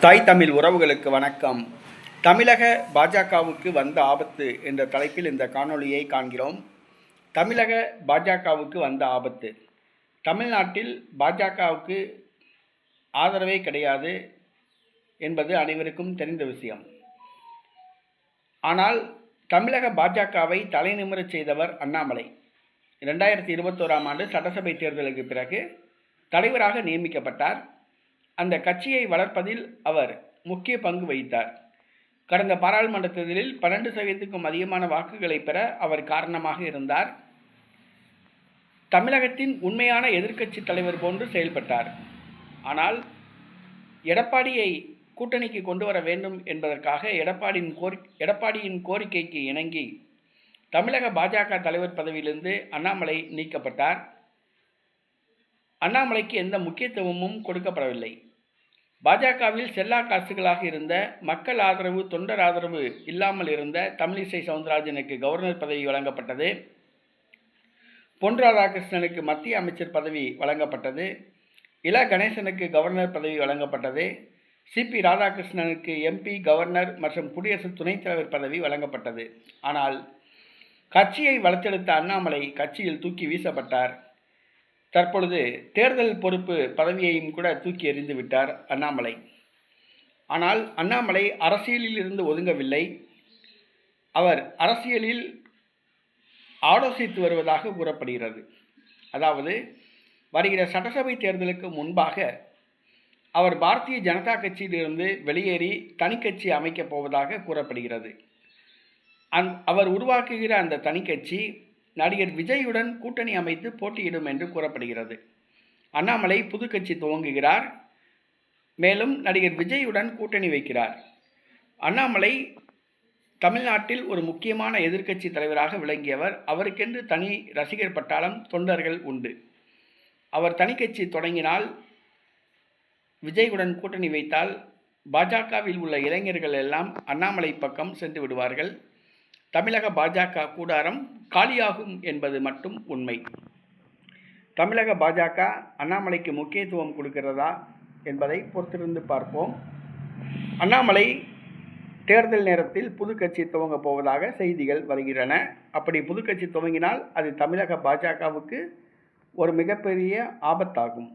தாய் தமிழ் உறவுகளுக்கு வணக்கம். தமிழக பாஜகவுக்கு வந்த ஆபத்து என்ற தலைப்பில் இந்த காணொளியை காண்கிறோம். தமிழக பாஜகவுக்கு வந்த ஆபத்து. தமிழ்நாட்டில் பாஜகவுக்கு ஆதரவே கிடையாது என்பது அனைவருக்கும் தெரிந்த விஷயம். ஆனால் தமிழக பாஜகவை தலைநிமிரச் செய்தவர் அண்ணாமலை. 2021ஆம் ஆண்டு சட்டசபை தேர்தலுக்கு பிறகு தலைவராக நியமிக்கப்பட்டார். அந்த கட்சியை வளர்ப்பதில் அவர் முக்கிய பங்கு வகித்தார். கடந்த பாராளுமன்ற தேர்தலில் 12%க்கும் அதிகமான வாக்குகளை பெற அவர் காரணமாக இருந்தார். தமிழகத்தின் உண்மையான எதிர்க்கட்சி தலைவர் போன்று செயல்பட்டார். ஆனால் எடப்பாடியை கூட்டணிக்கு கொண்டு வர வேண்டும் என்பதற்காக எடப்பாடியின் கோரிக்கைக்கு இணங்கி தமிழக பாஜக தலைவர் பதவியிலிருந்து அண்ணாமலை நீக்கப்பட்டார். அண்ணாமலைக்கு எந்த முக்கியத்துவமும் கொடுக்கப்படவில்லை. பாஜகவில் செல்லா காசுகளாக இருந்த மக்கள் ஆதரவு, தொண்டர் ஆதரவு இல்லாமல் இருந்த தமிழிசை சவுந்தரராஜனுக்கு கவர்னர் பதவி வழங்கப்பட்டது. பொன் ராதாகிருஷ்ணனுக்கு மத்திய அமைச்சர் பதவி வழங்கப்பட்டது. இல கணேசனுக்கு கவர்னர் பதவி வழங்கப்பட்டது. சிபி ராதாகிருஷ்ணனுக்கு எம்பி, கவர்னர் மற்றும் குடியரசு துணைத் தலைவர் பதவி வழங்கப்பட்டது. ஆனால் கட்சியை வளர்த்தெடுத்த அண்ணாமலை கட்சியில் தூக்கி வீசப்பட்டார். தற்பொழுது தேர்தல் பொறுப்பு பதவியையும் கூட தூக்கி எறிந்து விட்டார் அண்ணாமலை. ஆனால் அண்ணாமலை அரசியலில் இருந்து ஒதுங்கவில்லை. அவர் அரசியலில் ஆலோசித்து வருவதாக கூறப்படுகிறது. அதாவது வருகிற சட்டசபை தேர்தலுக்கு முன்பாக அவர் பாரதிய ஜனதா கட்சியிலிருந்து வெளியேறி தனி கட்சி அமைக்கப் போவதாக கூறப்படுகிறது. அவர் உருவாக்குகிற அந்த தனி கட்சி நடிகர் விஜயுடன் கூட்டணி அமைத்து போட்டியிடும் என்று கூறப்படுகிறது. அண்ணாமலை புது கட்சி துவங்குகிறார். மேலும் நடிகர் விஜயுடன் கூட்டணி வைக்கிறார். அண்ணாமலை தமிழ்நாட்டில் ஒரு முக்கியமான எதிர்க்கட்சி தலைவராக விளங்கியவர். அவருக்கென்று தனி ரசிகர் பட்டாளம், தொண்டர்கள் உண்டு. அவர் தனி கட்சி தொடங்கினால், விஜயுடன் கூட்டணி வைத்தால் பாஜகவில் உள்ள இளைஞர்கள் எல்லாம் அண்ணாமலை பக்கம் சென்று விடுவார்கள். தமிழக பாஜக கூடாரம் காலியாகும் என்பது மட்டும் உண்மை. தமிழக பாஜக அண்ணாமலைக்கு முக்கியத்துவம் கொடுக்கிறதா என்பதை பொறுத்திருந்து பார்ப்போம். அண்ணாமலை தேர்தல் நேரத்தில் புது கட்சி துவங்கப் போவதாக செய்திகள் வருகின்றன. அப்படி புது கட்சி துவங்கினால் அது தமிழக பாஜகவுக்கு ஒரு மிகப்பெரிய ஆபத்தாகும்.